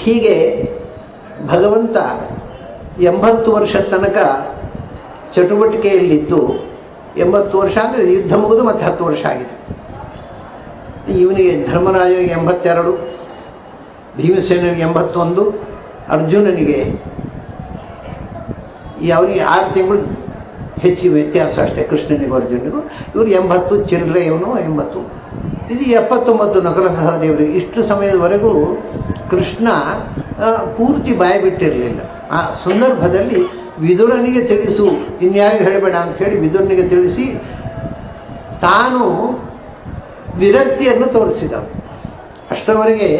ಹೀಗೆ ಭಗವಂತ 80 ವರ್ಷದ ತನಕ ಚಟುವಟಿಕೆಯಲ್ಲಿದ್ದು, 80 ವರ್ಷ ಅಂದರೆ ಯುದ್ಧ ಮುಗಿದು ಮತ್ತೆ 10 ವರ್ಷ ಆಗಿದೆ. ಇವನಿಗೆ ಧರ್ಮರಾಜನಿಗೆ 82, ಭೀಮಸೇನಿಗೆ 81, ಅರ್ಜುನನಿಗೆ ಅವನಿಗೆ 6 ತಿಂಗಳು ಹೆಚ್ಚು ವ್ಯತ್ಯಾಸ ಅಷ್ಟೇ, ಕೃಷ್ಣನಿಗೂ ಅರ್ಜುನಿಗೂ. ಇವರು 80 ಚಿಲ್ಲರೆ, ಇವನು 80. ಇದು 79 ನಕಲ ಸಹದೇವರಿಗೆ. ಇಷ್ಟು ಸಮಯದವರೆಗೂ ಕೃಷ್ಣ ಪೂರ್ತಿ ಬಾಯಿ ಬಿಟ್ಟಿರಲಿಲ್ಲ. ಆ ಸಂದರ್ಭದಲ್ಲಿ ವಿದುರನಿಗೆ ತಿಳಿಸು, ಇನ್ಯಾರಿಗೆ ಹೇಳಬೇಡ ಅಂಥೇಳಿ ವಿದುರನಿಗೆ ತಿಳಿಸಿ ತಾನು ವಿರಕ್ತಿಯನ್ನು ತೋರಿಸಿದ. ಅಷ್ಟರವರೆಗೆ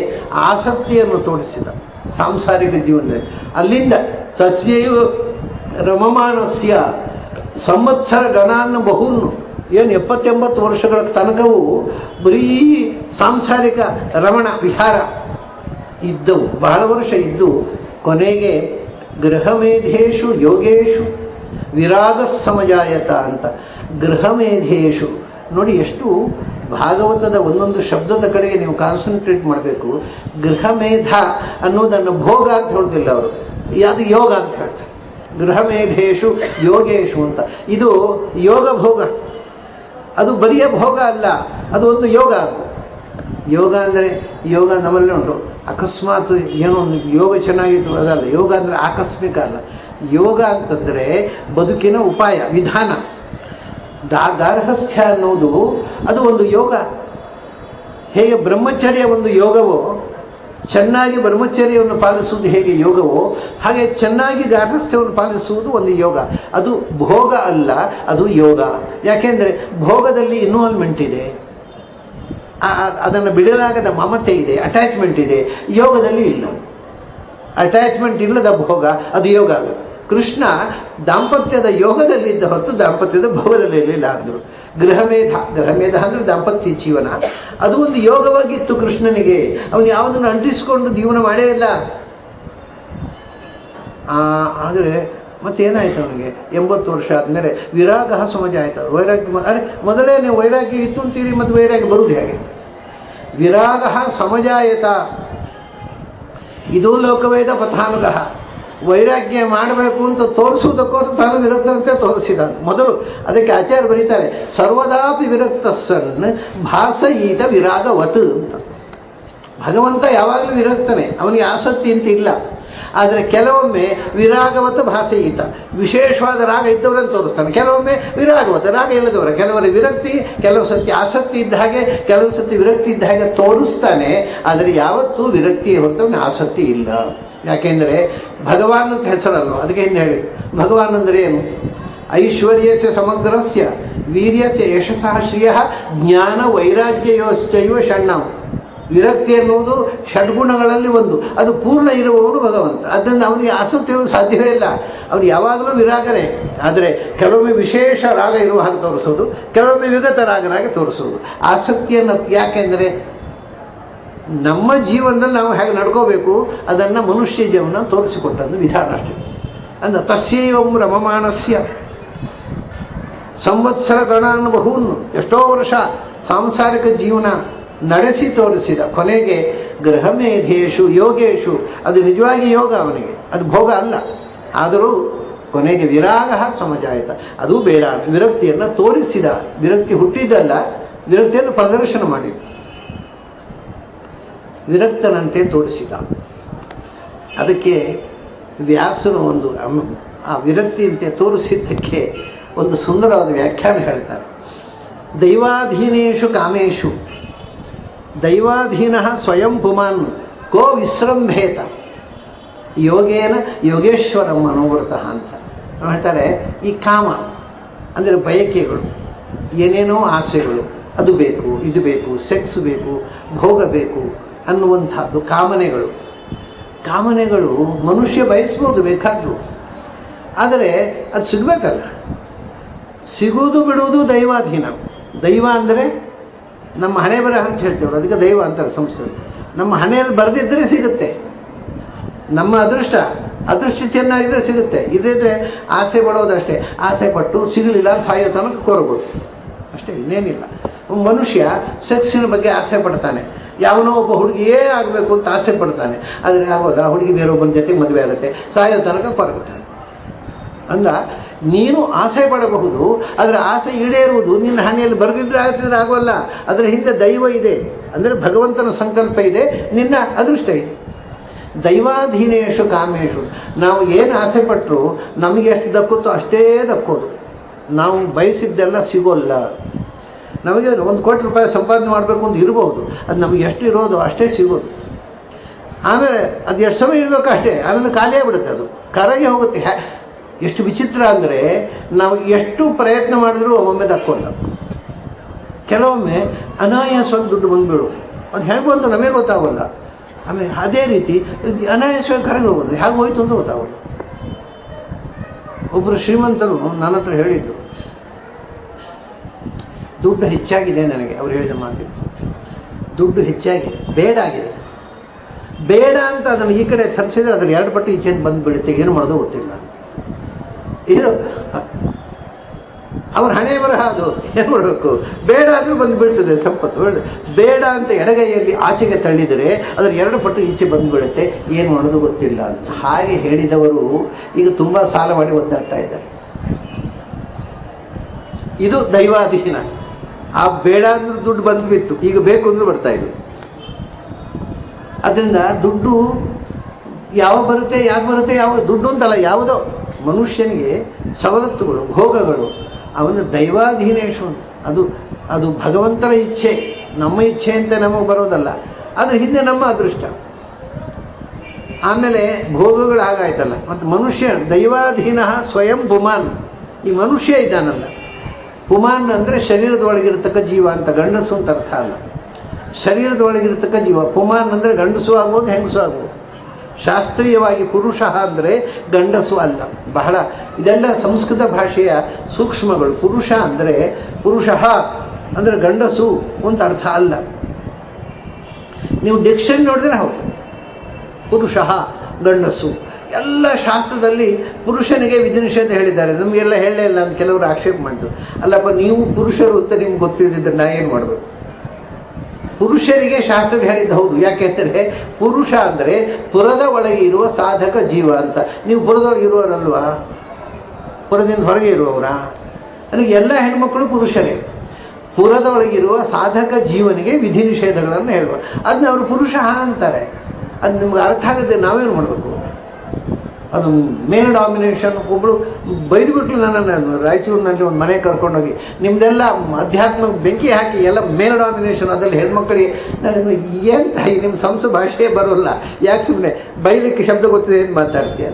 ಆಸಕ್ತಿಯನ್ನು ತೋರಿಸಿದ ಸಾಂಸಾರಿಕ ಜೀವನದಲ್ಲಿ. ಅಲ್ಲಿಂದ ತಸ್ಯೈವ ರಮಮಾಣಸ್ಯ ಸಂವತ್ಸರ ಗಣಾನ್ನು ಬಹುನ್ನು, ಏನು 70-80 ವರ್ಷಗಳ ತನಕವೂ ಬರೀ ಸಾಂಸಾರಿಕ ರಮಣ ವಿಹಾರ ಇದ್ದವು, ಬಹಳ ವರ್ಷ ಇದ್ದು ಕೊನೆಗೆ ಗೃಹಮೇಧೇಶು ಯೋಗೇಶು ವಿರಾಗ ಸಮಜಾಯತ ಅಂತ. ಗೃಹಮೇಧೇಶು ನೋಡಿ, ಎಷ್ಟು ಭಾಗವತದ ಒಂದೊಂದು ಶಬ್ದದ ಕಡೆಗೆ ನೀವು ಕಾನ್ಸಂಟ್ರೇಟ್ ಮಾಡಬೇಕು. ಗೃಹಮೇಧ ಅನ್ನೋದನ್ನು ಭೋಗ ಅಂತ ಹೇಳ್ತಿಲ್ಲ ಅವರು, ಅದು ಯೋಗ ಅಂತ ಹೇಳ್ತಾರೆ. ಗೃಹಮೇಧೇಶು ಯೋಗೇಶು ಅಂತ. ಇದು ಯೋಗ ಭೋಗ, ಅದು ಬರಿಯ ಭೋಗ ಅಲ್ಲ, ಅದು ಒಂದು ಯೋಗ. ಯೋಗ ಅಂದರೆ ಯೋಗ ನಮ್ಮಲ್ಲೇ ಉಂಟು. ಅಕಸ್ಮಾತ್ ಏನೋ ಒಂದು ಯೋಗ ಚೆನ್ನಾಗಿತ್ತು ಅದಲ್ಲ. ಯೋಗ ಅಂದರೆ ಆಕಸ್ಮಿಕ ಅಲ್ಲ. ಯೋಗ ಅಂತಂದರೆ ಬದುಕಿನ ಉಪಾಯ, ವಿಧಾನ. ಗಾರ್ಹಸ್ಥ್ಯ ಅನ್ನೋದು ಅದು ಒಂದು ಯೋಗ. ಹೇಗೆ ಬ್ರಹ್ಮಚರ್ಯ ಒಂದು ಯೋಗವೋ, ಚೆನ್ನಾಗಿ ಬ್ರಹ್ಮಚರ್ಯವನ್ನು ಪಾಲಿಸುವುದು ಹೇಗೆ ಯೋಗವೋ, ಹಾಗೆ ಚೆನ್ನಾಗಿ ಗಾರ್ಹಸ್ಥ್ಯವನ್ನು ಪಾಲಿಸುವುದು ಒಂದು ಯೋಗ. ಅದು ಭೋಗ ಅಲ್ಲ, ಅದು ಯೋಗ. ಯಾಕೆಂದರೆ ಭೋಗದಲ್ಲಿ ಇನ್ವಾಲ್ವ್ಮೆಂಟ್ ಇದೆ, ಅದನ್ನು ಬಿಡಲಾಗದ ಮಮತೆ ಇದೆ, ಅಟ್ಯಾಚ್ಮೆಂಟ್ ಇದೆ. ಯೋಗದಲ್ಲಿ ಇಲ್ಲ. ಅಟ್ಯಾಚ್ಮೆಂಟ್ ಇಲ್ಲದ ಭೋಗ ಅದು ಯೋಗ ಆಗುತ್ತೆ. ಕೃಷ್ಣ ದಾಂಪತ್ಯದ ಯೋಗದಲ್ಲಿದ್ದ ಹೊತ್ತು ದಾಂಪತ್ಯದ ಭೋಗದಲ್ಲಿ ಇರಲಿಲ್ಲ ಅಂದರು. ಗೃಹಮೇಧ ಅಂದರೆ ದಾಂಪತ್ಯ ಜೀವನ, ಅದು ಒಂದು ಯೋಗವಾಗಿತ್ತು ಕೃಷ್ಣನಿಗೆ. ಅವನು ಯಾವುದನ್ನು ಅಂಟಿಸಿಕೊಂಡು ಜೀವನ ಮಾಡೇ ಇಲ್ಲ. ಆದರೆ ಮತ್ತೇನಾಯ್ತು ಅವನಿಗೆ? 80 ವರ್ಷ ಆದಮೇಲೆ ವಿರಾಗ ಸಮಜ ಆಯ್ತು. ವೈರಾಗ್ಯ ಅರೆ ಮೊದಲೇ ನೀವು ವೈರಾಗ್ಯ ಇತ್ತು ಅಂತೀರಿ, ಮತ್ತು ವೈರಾಗ್ಯ ಬರುವುದು ಹೇಗೆ? ವಿರಾಗ ಸಮಜಾಯತ ಇದು ಲೋಕವೇದ ಪಥಾನುಗ. ವೈರಾಗ್ಯ ಮಾಡಬೇಕು ಅಂತ ತೋರಿಸುವುದಕ್ಕೋಸ್ಕರ ತಾನು ವಿರಕ್ತನಂತೆ ತೋರಿಸಿದ ಮೊದಲು. ಅದಕ್ಕೆ ಆಚಾರ್ಯ ಬರೀತಾರೆ, ಸರ್ವದಾಪಿ ವಿರಕ್ತಸ್ಸನ್ ಭಾಸಯೀತ ವಿರಾಗವತ್ ಅಂತ. ಭಗವಂತ ಯಾವಾಗಲೂ ವಿರಕ್ತನೇ, ಅವನಿಗೆ ಆಸಕ್ತಿ ಅಂತ ಇಲ್ಲ. ಆದರೆ ಕೆಲವೊಮ್ಮೆ ವಿರಾಗವತ ಭಾಸೆಯಿತ, ವಿಶೇಷವಾದ ರಾಗ ಇದ್ದವರನ್ನು ತೋರಿಸ್ತಾನೆ. ಕೆಲವೊಮ್ಮೆ ವಿರಾಗವತ, ರಾಗ ಇಲ್ಲದವರ, ಕೆಲವರ ವಿರಕ್ತಿ, ಕೆಲವು ಸತಿ ಆಸಕ್ತಿ ಇದ್ದ ಹಾಗೆ, ಕೆಲವು ಸತಿ ವಿರಕ್ತಿ ಇದ್ದ ಹಾಗೆ ತೋರಿಸ್ತಾನೆ. ಆದರೆ ಯಾವತ್ತೂ ವಿರಕ್ತಿಯ ಹೊರತವನೇ ಆಸಕ್ತಿ ಇಲ್ಲ. ಯಾಕೆಂದರೆ ಭಗವಾನ್ ಅಂತ ಹೆಸರಲ್ಲ, ಅದಕ್ಕೆ ಹಿಂದೆ ಹೇಳಿದ್ರು. ಭಗವಾನ್ ಅಂದರೆ ಏನು? ಐಶ್ವರ್ಯಸ್ಯ ಸಮಗ್ರಸ್ಯ ವೀರ್ಯಸ್ಯ ಯಶಸ್ಸಃ ಶ್ರಿಯ ಜ್ಞಾನ ವೈರಾಗ್ಯಯೋಶ್ಚೈವ ಷಣ್ಣಂ. ವಿರಕ್ತಿ ಎನ್ನುವುದು ಷಡ್ಗುಣಗಳಲ್ಲಿ ಒಂದು, ಅದು ಪೂರ್ಣ ಇರುವವನು ಭಗವಂತ. ಅದರಿಂದ ಅವನಿಗೆ ಆಸಕ್ತಿ ಇರುವುದು ಸಾಧ್ಯವೇ ಇಲ್ಲ. ಅವನು ಯಾವಾಗಲೂ ವಿರಾಗನೇ. ಆದರೆ ಕೆಲವೊಮ್ಮೆ ವಿಶೇಷ ರಾಗ ಇರುವ ಹಾಗೆ ತೋರಿಸೋದು, ಕೆಲವೊಮ್ಮೆ ವಿಗತ ರಾಗನಾಗಿ ತೋರಿಸೋದು. ಆಸಕ್ತಿಯನ್ನು ಯಾಕೆಂದರೆ ನಮ್ಮ ಜೀವನದಲ್ಲಿ ನಾವು ಹೇಗೆ ನಡ್ಕೋಬೇಕು ಅದನ್ನು ಮನುಷ್ಯ ಜೀವನ ತೋರಿಸಿಕೊಟ್ಟದ್ದು ವಿಧಾನ ಅಷ್ಟೇ. ಅಂದರೆ ತಸ್ಯೈವಂ ರಮಮಾಣಸ್ಯ ಸಂವತ್ಸರ ಗಣಾನ್ ಬಹೂನ್, ಎಷ್ಟೋ ವರ್ಷ ಸಾಂಸಾರಿಕ ಜೀವನ ನಡೆಸಿ ತೋರಿಸಿದ. ಕೊನೆಗೆ ಗೃಹಮೇಧೇಶು ಯೋಗೇಶು, ಅದು ನಿಜವಾಗಿ ಯೋಗ ಅವನಿಗೆ, ಅದು ಭೋಗ ಅಲ್ಲ. ಆದರೂ ಕೊನೆಗೆ ವಿರಾಗ ಸಮಜಾಯಿತ, ಅದು ಬೇಡ, ವಿರಕ್ತಿಯನ್ನು ತೋರಿಸಿದ. ವಿರಕ್ತಿ ಹುಟ್ಟಿದ್ದಲ್ಲ, ವಿರಕ್ತಿಯನ್ನು ಪ್ರದರ್ಶನ ಮಾಡಿದ್ದು, ವಿರಕ್ತನಂತೆ ತೋರಿಸಿದ. ಅದಕ್ಕೆ ವ್ಯಾಸನು ಒಂದು ಆ ವಿರಕ್ತಿಯಂತೆ ತೋರಿಸಿದ್ದಕ್ಕೆ ಒಂದು ಸುಂದರವಾದ ವ್ಯಾಖ್ಯಾನ ಹೇಳ್ತಾರೆ. ದೈವಾಧೀನೇಶು ಕಾಮೇಶು ದೈವಾಧೀನ ಸ್ವಯಂ ಪುಮಾನ್ ಕೋ ವಿಶ್ರಂಭೇತ ಯೋಗೇನ ಯೋಗೇಶ್ವರ ಮನೋವೃತಃ ಅಂತ ಹೇಳ್ತಾರೆ. ಈ ಕಾಮ ಅಂದರೆ ಬಯಕೆಗಳು, ಏನೇನೋ ಆಸೆಗಳು, ಅದು ಬೇಕು, ಇದು ಬೇಕು, ಸೆಕ್ಸ್ ಬೇಕು, ಭೋಗ ಬೇಕು ಅನ್ನುವಂಥದ್ದು ಕಾಮನೆಗಳು. ಕಾಮನೆಗಳು ಮನುಷ್ಯ ಬಯಸ್ಬೋದು, ಬೇಕಾದ್ದು. ಆದರೆ ಅದು ಸಿಗಬೇಕಲ್ಲ. ಸಿಗುವುದು ಬಿಡುವುದು ದೈವಾಧೀನ. ದೈವ ಅಂದರೆ ನಮ್ಮ ಹಣೆ ಬರಹ ಅಂತ ಹೇಳ್ತೇವೆ, ಅದಕ್ಕೆ ದೈವ ಅಂತಾರೆ ಸಂಸ್ಕೃತ. ನಮ್ಮ ಹಣೆಯಲ್ಲಿ ಬರೆದಿದ್ದರೆ ಸಿಗುತ್ತೆ, ನಮ್ಮ ಅದೃಷ್ಟ ಚೆನ್ನಾಗಿದ್ದರೆ ಸಿಗುತ್ತೆ. ಇದಿದ್ರೆ ಆಸೆ ಪಡೋದಷ್ಟೇ. ಆಸೆ ಪಟ್ಟು ಸಿಗಲಿಲ್ಲ ಸಾಯೋ ತನಕ ಕೋರಬಹುದು ಅಷ್ಟೇ, ಇನ್ನೇನಿಲ್ಲ. ಮನುಷ್ಯ ಸೆಕ್ಸಿನ ಬಗ್ಗೆ ಆಸೆ ಪಡ್ತಾನೆ. ಯಾವನೋ ಒಬ್ಬ ಹುಡುಗಿಯೇ ಆಗಬೇಕು ಅಂತ ಆಸೆ ಪಡ್ತಾನೆ, ಆದರೆ ಆಗೋಲ್ಲ. ಹುಡುಗಿ ಬೇರೊಬ್ಬನ ಜೊತೆ ಮದುವೆ ಆಗುತ್ತೆ, ಸಾಯೋ ತನಕ ಕೊರಗುತ್ತಾನೆ. ಅಂದ ನೀನು ಆಸೆ ಪಡಬಹುದು, ಅದರ ಆಸೆ ಈಡೇರುವುದು ನಿನ್ನ ಹಣೆಯಲ್ಲಿ ಬರೆದಿದ್ರೆ ಆಗ್ತಿದ್ರೆ ಆಗೋಲ್ಲ. ಅದರ ಹಿಂದೆ ದೈವ ಇದೆ, ಅಂದರೆ ಭಗವಂತನ ಸಂಕಲ್ಪ ಇದೆ, ನಿನ್ನ ಅದೃಷ್ಟ ಇದೆ. ದೈವಾಧೀನೇಶು ಕಾಮೇಶು, ನಾವು ಏನು ಆಸೆ ಪಟ್ಟರು ನಮಗೆ ಎಷ್ಟು ದಕ್ಕುತ್ತೋ ಅಷ್ಟೇ ದಕ್ಕೋದು. ನಾವು ಬಯಸಿದ್ದೆಲ್ಲ ಸಿಗೋಲ್ಲ. ನಮಗೆ 1 ಕೋಟಿ ರೂಪಾಯಿ ಸಂಪಾದನೆ ಮಾಡಬೇಕು ಅಂತ ಇರ್ಬೋದು, ಅದು ನಮಗೆ ಎಷ್ಟು ಇರೋದು ಅಷ್ಟೇ ಸಿಗೋದು. ಆಮೇಲೆ ಅದು ಎಷ್ಟು ಸಮಯ ಇರಬೇಕು ಅಷ್ಟೇ, ಆಮೇಲೆ ಖಾಲಿಯಾಗಿಬಿಡುತ್ತೆ, ಅದು ಕರಗಿ ಹೋಗುತ್ತೆ. ಎಷ್ಟು ವಿಚಿತ್ರ ಅಂದರೆ ನಾವು ಎಷ್ಟು ಪ್ರಯತ್ನ ಮಾಡಿದ್ರೂ ಒಮ್ಮೆ ದಕ್ಕೋಲ್ಲ. ಕೆಲವೊಮ್ಮೆ ಅನಾಯಾಸವಾಗಿ ದುಡ್ಡು ಬಂದುಬಿಡು, ಅದು ಹೇಗೆ ಬಂತು ನಮಗೆ ಗೊತ್ತಾಗೋಲ್ಲ. ಆಮೇಲೆ ಅದೇ ರೀತಿ ಅನಾಯಾಸವಾಗಿ ಕರಗಿ ಹೋಗೋದು, ಹೇಗೆ ಹೋಯ್ತು ಅಂತ ಗೊತ್ತಾಗೋಲ್ಲ. ಒಬ್ಬರು ಶ್ರೀಮಂತರು ನನ್ನ ಹತ್ರ ಹೇಳಿದ್ದು, ದುಡ್ಡು ಹೆಚ್ಚಾಗಿದೆ ನನಗೆ. ಅವ್ರು ಹೇಳಿದ ಮಾತಿದ್ದು, ದುಡ್ಡು ಹೆಚ್ಚಾಗಿದೆ, ಬೇಡ ಆಗಿದೆ. ಬೇಡ ಅಂತ ಅದನ್ನು ಈ ಕಡೆ ತರಿಸಿದ್ರೆ ಅದರ 2 ಪಟ್ಟು ಈಚೆಯಿಂದ ಬಂದು ಬೀಳುತ್ತೆ, ಏನು ಮಾಡೋದು ಗೊತ್ತಿಲ್ಲ. ಇದು ಅವ್ರ ಹಣೆ ಬರಹ, ಅದು ಏನು ಮಾಡಬೇಕು. ಬೇಡ ಆದರೂ ಬಂದು ಬೀಳ್ತದೆ ಸಂಪತ್ತು. ಬೇಡ ಅಂತ ಎಡಗೈಯಲ್ಲಿ ಆಚೆಗೆ ತಳ್ಳಿದರೆ ಅದರ 2 ಪಟ್ಟು ಈಚೆ ಬಂದು ಬೀಳುತ್ತೆ, ಏನು ಮಾಡೋದು ಗೊತ್ತಿಲ್ಲ ಅಂತ. ಹಾಗೆ ಹೇಳಿದವರು ಈಗ ತುಂಬ ಸಾಲ ಮಾಡಿ ಒದ್ದಾಡ್ತಾ ಇದ್ದಾರೆ. ಇದು ದೈವಾಧೀನ. ಆ ಬೇಡ ಅಂದ್ರೂ ದುಡ್ಡು ಬಂದು ಬಿತ್ತು, ಈಗ ಬೇಕು ಅಂದ್ರೂ ಬರ್ತಾ ಇದ್ರು. ಅದರಿಂದ ದುಡ್ಡು ಯಾವಾಗ ಬರುತ್ತೆ, ಯಾಕೆ ಬರುತ್ತೆ, ಯಾವ ದುಡ್ಡು ಅಂತಲ್ಲ, ಯಾವುದೋ ಮನುಷ್ಯನಿಗೆ ಸವಲತ್ತುಗಳು, ಭೋಗಗಳು, ಅವನ ದೈವಾಧೀನೇಶು. ಅದು ಭಗವಂತನ ಇಚ್ಛೆ, ನಮ್ಮ ಇಚ್ಛೆ ಅಂತ ನಮಗೆ ಬರೋದಲ್ಲ. ಅದ್ರ ಹಿಂದೆ ನಮ್ಮ ಅದೃಷ್ಟ. ಆಮೇಲೆ ಭೋಗಗಳು ಹಾಗಾಯ್ತಲ್ಲ. ಮತ್ತು ಮನುಷ್ಯ ದೈವಾಧೀನ ಸ್ವಯಂ ಪುಮಾನ್. ಈ ಮನುಷ್ಯ ಇದ್ದಾನಲ್ಲ, ಪುಮಾನ್ ಅಂದರೆ ಶರೀರದೊಳಗಿರತಕ್ಕ ಜೀವ ಅಂತ, ಗಂಡಸು ಅಂತ ಅರ್ಥ ಅಲ್ಲ. ಶರೀರದೊಳಗಿರತಕ್ಕ ಜೀವ. ಪುಮಾನ್ ಅಂದರೆ ಗಂಡಸು ಆಗ್ಬೋದು, ಹೆಂಗಸು ಆಗ್ಬೋದು. ಶಾಸ್ತ್ರೀಯವಾಗಿ ಪುರುಷ ಅಂದರೆ ಗಂಡಸು ಅಲ್ಲ. ಬಹಳ ಇದೆಲ್ಲ ಸಂಸ್ಕೃತ ಭಾಷೆಯ ಸೂಕ್ಷ್ಮಗಳು. ಪುರುಷ ಅಂದರೆ ಪುರುಷಃ ಅಂದರೆ ಗಂಡಸು ಅಂತ ಅರ್ಥ ಅಲ್ಲ. ನೀವು ಡಿಕ್ಷನ್ ನೋಡಿದ್ರೆ ಹೌದು, ಪುರುಷಃ ಗಂಡಸು. ಎಲ್ಲ ಶಾಸ್ತ್ರದಲ್ಲಿ ಪುರುಷನಿಗೆ ವಿಧಿ ನಿಷೇಧ ಹೇಳಿದ್ದಾರೆ, ನಮಗೆಲ್ಲ ಹೇಳಲೇ ಇಲ್ಲ ಅಂತ ಕೆಲವರು ಆಕ್ಷೇಪ ಮಾಡಿದ್ರು. ಅಲ್ಲಪ್ಪ, ನೀವು ಪುರುಷರು ಅಂತ ನಿಮ್ಗೆ ಗೊತ್ತಿದ್ದಿದ್ರೆ ನಾ ಏನು ಮಾಡಬೇಕು? ಪುರುಷರಿಗೆ ಶಾಸ್ತ್ರ ಹೇಳಿದ್ದು ಹೌದು. ಯಾಕೆಂದರೆ ಪುರುಷ ಅಂದರೆ ಪುರದ ಒಳಗೆ ಇರುವ ಸಾಧಕ ಜೀವ ಅಂತ. ನೀವು ಪುರದೊಳಗೆ ಇರುವವರಲ್ವಾ, ಪುರದಿಂದ ಹೊರಗೆ ಇರುವವರ? ನನಗೆ ಎಲ್ಲ ಹೆಣ್ಮಕ್ಕಳು ಪುರುಷರೇ. ಪುರದ ಒಳಗಿರುವ ಸಾಧಕ ಜೀವನಿಗೆ ವಿಧಿ ನಿಷೇಧಗಳನ್ನು ಹೇಳುವ, ಅದನ್ನ ಅವರು ಪುರುಷ ಅಂತಾರೆ. ಅದು ನಿಮ್ಗೆ ಅರ್ಥ ಆಗುತ್ತೆ, ನಾವೇನು ಮಾಡಬೇಕು? ಅದು ಮೇಲ್ ಡಾಮಿನೇಷನ್. ಒಬ್ಬಳು ಬೈದುಬಿಟ್ಲು ನನ್ನನ್ನು ರಾಯಚೂರಿನಲ್ಲಿ ಒಂದು ಮನೆ ಕರ್ಕೊಂಡೋಗಿ, ನಿಮ್ಮದೆಲ್ಲ ಅಧ್ಯಾತ್ಮ ಬೆಂಕಿ ಹಾಕಿ ಎಲ್ಲ ಮೇಲ್ ಡಾಮಿನೇಷನ್, ಅದರಲ್ಲಿ ಹೆಣ್ಮಕ್ಕಳಿಗೆ. ನಾನು ಏನು ತಾಯಿ, ನಿಮ್ಮ ಸಂಸ್ಕೃತ ಭಾಷೆಯೇ ಬರೋಲ್ಲ, ಯಾಕೆ ಸುಮ್ಮನೆ ಬೈಲಿಕ್ಕೆ ಶಬ್ದ ಗೊತ್ತಿದೆ ಏನು ಮಾತಾಡ್ತೀಯ?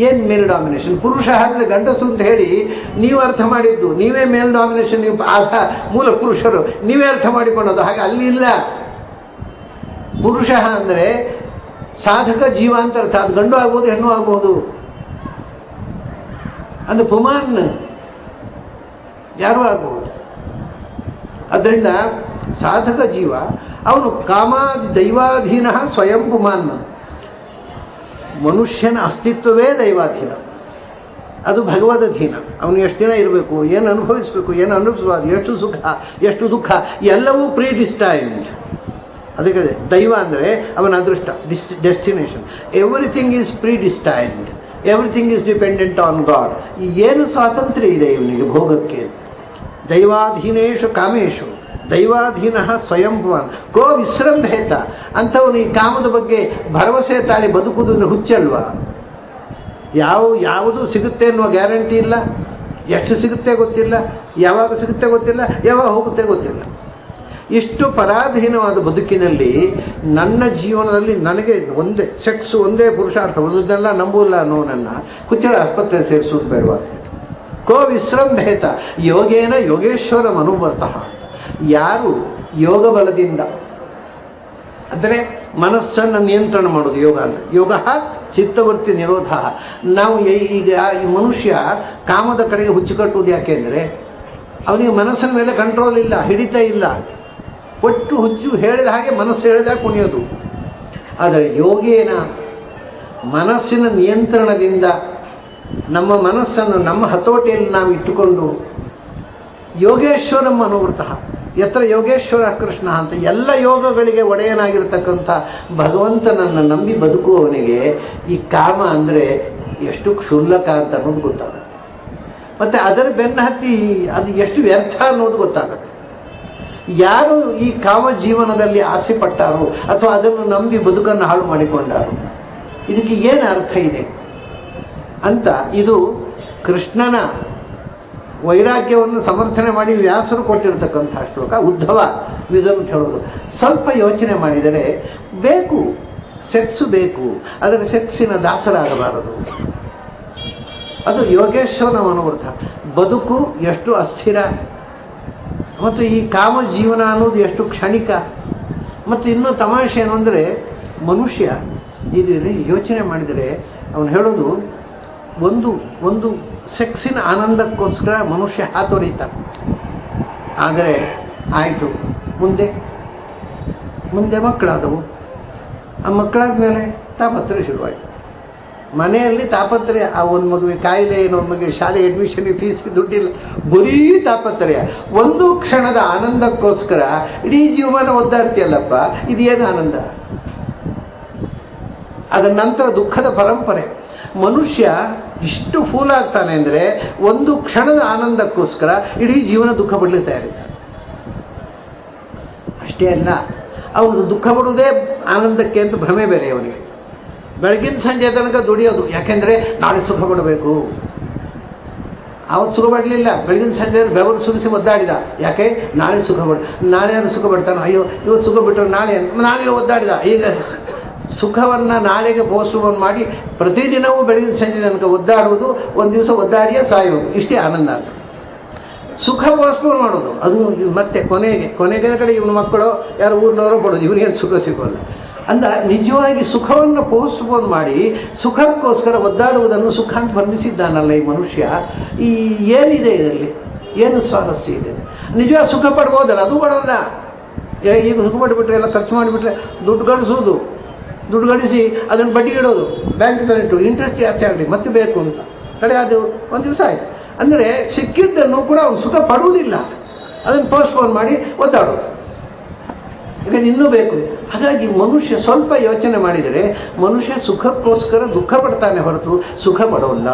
ಏನು ಮೇಲ್ ಡಾಮಿನೇಷನ್? ಪುರುಷ ಅಂದರೆ ಗಂಡಸು ಅಂತ ಹೇಳಿ ನೀವು ಅರ್ಥ ಮಾಡಿದ್ದು, ನೀವೇ ಮೇಲ್ ಡಾಮಿನೇಷನ್, ನೀವು ಮೂಲ ಪುರುಷರು ನೀವೇ ಅರ್ಥ ಮಾಡಿಕೊಳ್ಳೋದು. ಹಾಗೆ ಅಲ್ಲಿ ಇಲ್ಲ. ಪುರುಷ ಅಂದರೆ ಸಾಧಕ ಜೀವ ಅಂತ ಅರ್ಥ. ಅದು ಗಂಡು ಆಗ್ಬೋದು, ಹೆಣ್ಣು ಆಗ್ಬೋದು. ಅಂದರೆ ಪುಮಾನ್ ಯಾರೂ ಆಗ್ಬೋದು. ಅದರಿಂದ ಸಾಧಕ ಜೀವ ಅವನು ಕಾಮ ದೈವಾಧೀನ ಸ್ವಯಂ ಪುಮಾನ್. ಮನುಷ್ಯನ ಅಸ್ತಿತ್ವವೇ ದೈವಾಧೀನ, ಅದು ಭಗವದಧೀನ. ಅವನು ಎಷ್ಟು ದಿನ ಇರಬೇಕು, ಏನು ಅನುಭವಿಸಬೇಕು, ಏನು ಅನುಭವಿಸಬಾರ್ದು, ಎಷ್ಟು ಸುಖ ಎಷ್ಟು ದುಃಖ, ಎಲ್ಲವೂ ಪ್ರೀಡಿಸ್ಟೈನ್ಡ್. ಅದಕ್ಕೆ ದೈವ ಅಂದರೆ ಅವನ ಅದೃಷ್ಟ, destination. Everything is predestined, everything is dependent on God. ಏನು ಸ್ವಾತಂತ್ರ್ಯ ಇದೆ ಇವನಿಗೆ ಭೋಗಕ್ಕೆ? ದೈವಾಧೀನೇಶು ಕಾಮೇಶು ದೈವಾಧೀನ ಸ್ವಯಂ ಭವಾನ್ ಕೋ ವಿಶ್ರಂಭೇತ. ಅಂಥವನು ಈ ಕಾಮದ ಬಗ್ಗೆ ಭರವಸೆ ತಾಳಿ ಬದುಕುವುದನ್ನು ಹುಚ್ಚಲ್ವಾ? ಯಾವುದು ಸಿಗುತ್ತೆ ಅನ್ನುವ ಗ್ಯಾರಂಟಿ ಇಲ್ಲ, ಎಷ್ಟು ಸಿಗುತ್ತೆ ಗೊತ್ತಿಲ್ಲ, ಯಾವಾಗ ಸಿಗುತ್ತೆ ಗೊತ್ತಿಲ್ಲ, ಯಾವಾಗ ಹೋಗುತ್ತೆ ಗೊತ್ತಿಲ್ಲ. ಇಷ್ಟು ಪರಾಧೀನವಾದ ಬದುಕಿನಲ್ಲಿ ನನ್ನ ಜೀವನದಲ್ಲಿ ನನಗೆ ಒಂದೇ ಸೆಕ್ಸ್, ಒಂದೇ ಪುರುಷಾರ್ಥ, ಉಳಿದೆಲ್ಲ ನಂಬೂಲ್ಲ ಅನ್ನೋನನ್ನು ಹುಚ್ಚರ ಆಸ್ಪತ್ರೆ ಸೇರಿಸೋದು ಬೇಡವಾ ಅಂತ ಹೇಳಿ. ಕೋ ವಿಶ್ರಂಭೇತ ಯೋಗೇನ ಯೋಗೇಶ್ವರ ಮನುವರ್ತಃ. ಯಾರು ಯೋಗ ಬಲದಿಂದ, ಅಂದರೆ ಮನಸ್ಸನ್ನು ನಿಯಂತ್ರಣ ಮಾಡೋದು ಯೋಗ ಅಂದರೆ, ಯೋಗ ಚಿತ್ತವೃತ್ತಿ ನಿರೋಧ. ನಾವು ಈಗ ಈ ಮನುಷ್ಯ ಕಾಮದ ಕಡೆಗೆ ಹುಚ್ಚು ಕಟ್ಟುವುದು ಯಾಕೆಂದರೆ ಅವನಿಗೆ ಮನಸ್ಸಿನ ಮೇಲೆ ಕಂಟ್ರೋಲ್ ಇಲ್ಲ, ಹಿಡಿತ ಇಲ್ಲ. ಒಟ್ಟು ಹುಚ್ಚು ಹೇಳಿದ ಹಾಗೆ ಮನಸ್ಸು ಹೇಳಿದಾಗ ಕುಣಿಯೋದು. ಆದರೆ ಯೋಗೇನ ಮನಸ್ಸಿನ ನಿಯಂತ್ರಣದಿಂದ ನಮ್ಮ ಮನಸ್ಸನ್ನು ನಮ್ಮ ಹತೋಟಿಯಲ್ಲಿ ನಾವು ಇಟ್ಟುಕೊಂಡು ಯೋಗೇಶ್ವರಂ ಅನುವೃತಃ ಯತ್ರ ಯೋಗೇಶ್ವರ ಕೃಷ್ಣ ಅಂತ ಎಲ್ಲ ಯೋಗಗಳಿಗೆ ಒಡೆಯನಾಗಿರ್ತಕ್ಕಂಥ ಭಗವಂತನನ್ನು ನಂಬಿ ಬದುಕುವವನಿಗೆ ಈ ಕಾಮ ಅಂದರೆ ಎಷ್ಟು ಕ್ಷುಲ್ಲಕ ಅಂತ ಅನ್ನೋದು ಗೊತ್ತಾಗುತ್ತೆ. ಮತ್ತು ಅದರ ಬೆನ್ನ ಹತ್ತಿ ಅದು ಎಷ್ಟು ವ್ಯರ್ಥ ಅನ್ನೋದು ಗೊತ್ತಾಗುತ್ತೆ. ಯಾರು ಈ ಕಾಮ ಜೀವನದಲ್ಲಿ ಆಸೆ ಪಟ್ಟಾರೋ ಅಥವಾ ಅದನ್ನು ನಂಬಿ ಬದುಕನ್ನು ಹಾಳು ಮಾಡಿಕೊಂಡಾರೋ ಇದಕ್ಕೆ ಏನು ಅರ್ಥ ಇದೆ ಅಂತ ಇದು ಕೃಷ್ಣನ ವೈರಾಗ್ಯವನ್ನು ಸಮರ್ಥನೆ ಮಾಡಿ ವ್ಯಾಸರು ಕೊಟ್ಟಿರತಕ್ಕಂಥ ಶ್ಲೋಕ. ಉದ್ಧವ ಇದನ್ನು ಹೇಳೋದು ಸ್ವಲ್ಪ ಯೋಚನೆ ಮಾಡಿದರೆ ಬೇಕು, ಸೆಕ್ಸು ಬೇಕು, ಅದರ ಸೆಕ್ಸಿನ ದಾಸರಾಗಬಾರದು. ಅದು ಯೋಗೇಶ್ವರನ ಮನೋವರ್ಥ. ಬದುಕು ಎಷ್ಟು ಅಸ್ಥಿರ ಮತ್ತು ಈ ಕಾಮ ಜೀವನ ಅನ್ನೋದು ಎಷ್ಟು ಕ್ಷಣಿಕ. ಮತ್ತು ಇನ್ನೂ ತಮಾಷೆ ಏನು ಅಂದರೆ ಮನುಷ್ಯ ಇದರಲ್ಲಿ ಯೋಚನೆ ಮಾಡಿದರೆ ಅವನು ಹೇಳೋದು ಒಂದು ಸೆಕ್ಸಿನ ಆನಂದಕ್ಕೋಸ್ಕರ ಮನುಷ್ಯ ಹಾತೊಡೀತಾನೆ. ಆದರೆ ಆಯಿತು, ಮುಂದೆ ಮಕ್ಕಳಾದವು. ಆ ಮಕ್ಕಳಾದ ಮೇಲೆ ತಾಪತ್ರೆ ಶುರುವಾಯಿತು. ಮನೆಯಲ್ಲಿ ತಾಪತ್ರೆಯ, ಆ ಒಂದು ಮಗುವಿಗೆ ಕಾಯಿಲೆ, ಇನ್ನೊಂದು ಮಗುವಿಗೆ ಶಾಲೆ ಅಡ್ಮಿಷನ್ಗೆ ಫೀಸ್ಗೆ ದುಡ್ಡಿಲ್ಲ, ಬರೀ ತಾಪತ್ರೆಯ. ಒಂದು ಕ್ಷಣದ ಆನಂದಕ್ಕೋಸ್ಕರ ಇಡೀ ಜೀವನ ಒದ್ದಾಡ್ತೀಯಲ್ಲಪ್ಪ, ಇದೇನು ಆನಂದ? ಅದರ ನಂತರ ದುಃಖದ ಪರಂಪರೆ. ಮನುಷ್ಯ ಇಷ್ಟು ಫೂಲಾಗ್ತಾನೆ ಅಂದರೆ ಒಂದು ಕ್ಷಣದ ಆನಂದಕ್ಕೋಸ್ಕರ ಇಡೀ ಜೀವನ ದುಃಖ ಪಡಲಿಕ್ಕೆ ತಯಾರಿದ್ದಾನೆ. ಅಷ್ಟೇ ಅಲ್ಲ, ಅವನು ದುಃಖ ಪಡುವುದೇ ಆನಂದಕ್ಕೆ ಅಂತ ಭ್ರಮೆ ಬೇರೆ ಅವನಿಗೆ. ಬೆಳಗಿನ ಸಂಜೆ ತನಕ ದುಡಿಯೋದು, ಯಾಕೆಂದರೆ ನಾಳೆ ಸುಖ ಪಡಬೇಕು. ಅವತ್ತು ಸುಖ ಪಡಲಿಲ್ಲ, ಬೆಳಗಿನ ಸಂಜೆ ಬೆವರು ಸುರಿಸಿ ಒದ್ದಾಡಿದ. ಯಾಕೆ? ನಾಳೆ ಸುಖ ನಾಳೆ ಅದು ಸುಖ ಪಡ್ತಾನೆ. ಅಯ್ಯೋ ಇವತ್ತು ಸುಖ ಬಿಟ್ಟರು ನಾಳೆಗೆ ಒದ್ದಾಡಿದ. ಈಗ ಸುಖವನ್ನು ನಾಳೆಗೆ ಪೋಸ್ಟ್ಪೋನ್ ಮಾಡಿ ಪ್ರತಿದಿನವೂ ಬೆಳಗಿನ ಸಂಜೆ ತನಕ ಒದ್ದಾಡುವುದು, ಒಂದು ದಿವಸ ಒದ್ದಾಡಿಯೇ ಸಾಯೋದು, ಇಷ್ಟೇ ಆನಂದ ಅಂತ. ಸುಖ ಪೋಸ್ಟ್ಪೋನ್ ಮಾಡೋದು, ಅದು ಮತ್ತೆ ಕೊನೆಗೆ ಕಡೆ ಇವನ ಮಕ್ಕಳು ಯಾರು ಊರಿನವರು ಪಡೋದು, ಇವನಿಗೇನು ಸುಖ ಸಿಗೋಲ್ಲ. ಅಂದ ನಿಜವಾಗಿ ಸುಖವನ್ನು ಪೋಸ್ಟ್ಪೋನ್ ಮಾಡಿ ಸುಖಕ್ಕೋಸ್ಕರ ಒದ್ದಾಡುವುದನ್ನು ಸುಖ ಅಂತ ವರ್ಣಿಸಿದ್ದಾನಲ್ಲ ಈ ಮನುಷ್ಯ. ಈ ಏನಿದೆ ಇದರಲ್ಲಿ? ಏನು ಸ್ವಾರಸ್ಯ ಇದೆ? ನಿಜವಾಗಿ ಸುಖ ಪಡ್ಬೋದಲ್ಲ, ಅದು ಪಡೋಲ್ಲ. ಈಗ ಸುಖ ಪಡಿಬಿಟ್ರೆ ಎಲ್ಲ ಖರ್ಚು ಮಾಡಿಬಿಟ್ರೆ ದುಡ್ಡು ಗಳಿಸೋದು, ದುಡ್ಡು ಗಳಿಸಿ ಅದನ್ನು ಬಡ್ಡಿಗಿಡೋದು, ಬ್ಯಾಂಕ್ನಲ್ಲಿಟ್ಟು ಇಂಟ್ರೆಸ್ಟ್ ಜಾಸ್ತಿ ಆಗಲಿ ಮತ್ತೆ ಬೇಕು ಅಂತ ಕಡೆ ಅದು ಒಂದು ದಿವಸ ಆಯಿತು. ಅಂದರೆ ಸಿಕ್ಕಿದ್ದನ್ನು ಕೂಡ ಅವನು ಸುಖ ಪಡುವುದಿಲ್ಲ, ಅದನ್ನು ಪೋಸ್ಟ್ಪೋನ್ ಮಾಡಿ ಒದ್ದಾಡೋದು, ಈಗ ಇನ್ನೂ ಬೇಕು. ಹಾಗಾಗಿ ಮನುಷ್ಯ ಸ್ವಲ್ಪ ಯೋಚನೆ ಮಾಡಿದರೆ ಮನುಷ್ಯ ಸುಖಕ್ಕೋಸ್ಕರ ದುಃಖ ಪಡ್ತಾನೆ ಹೊರತು ಸುಖ ಪಡೋಲ್ಲ.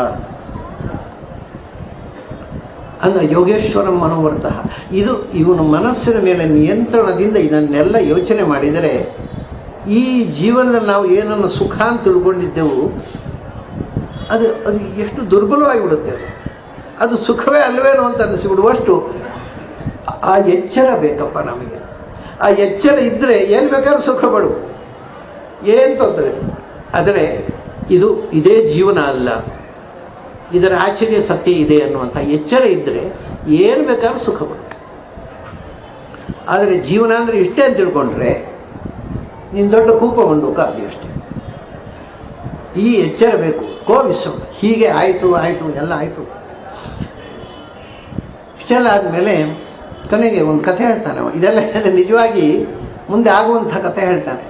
ಅಂದ ಯೋಗೇಶ್ವರ ಮನೋವರ್ತ. ಇದು ಇವನ ಮನಸ್ಸಿನ ಮೇಲೆ ನಿಯಂತ್ರಣದಿಂದ ಇದನ್ನೆಲ್ಲ ಯೋಚನೆ ಮಾಡಿದರೆ ಈ ಜೀವನದಲ್ಲಿ ನಾವು ಏನನ್ನು ಸುಖ ಅಂತ ತಿಳ್ಕೊಂಡಿದ್ದೆವು ಅದು ಎಷ್ಟು ದುರ್ಬಲವಾಗಿಬಿಡುತ್ತೆ. ಅದು ಸುಖವೇ ಅಲ್ಲವೇನೋ ಅಂತ ಅನ್ನಿಸಿಬಿಡುವಷ್ಟು ಆ ಎಚ್ಚರ ಬೇಕಪ್ಪ ನಮಗೆ. ಆ ಎಚ್ಚರ ಇದ್ದರೆ ಏನು ಬೇಕಾದ್ರೂ ಸುಖ ಪಡು, ಏನು ತೊಂದರೆ. ಆದರೆ ಇದೇ ಜೀವನ ಅಲ್ಲ, ಇದರ ಆಚೆಗೆ ಸತ್ಯ ಇದೆ ಅನ್ನುವಂಥ ಎಚ್ಚರ ಇದ್ದರೆ ಏನು ಬೇಕಾದ್ರೂ ಸುಖ ಪಡು. ಆದರೆ ಜೀವನ ಅಂದರೆ ಇಷ್ಟೇ ಅಂತ ತಿಳ್ಕೊಂಡ್ರೆ ನೀನು ದೊಡ್ಡ ಕೂಪ ಮಂಡೂಕ ಆಗಲಿ ಅಷ್ಟೇ. ಈ ಎಚ್ಚರ ಬೇಕು. ಕೋವಿಸು ಹೀಗೆ ಆಯಿತು ಎಲ್ಲ ಆಯಿತು. ಇಷ್ಟೆಲ್ಲ ಆದಮೇಲೆ ಕೊನೆಗೆ ಒಂದು ಕಥೆ ಹೇಳ್ತಾನೆ. ಇದೆಲ್ಲ ನಿಜವಾಗಿ ಮುಂದೆ ಆಗುವಂಥ ಕಥೆ ಹೇಳ್ತಾನೆ.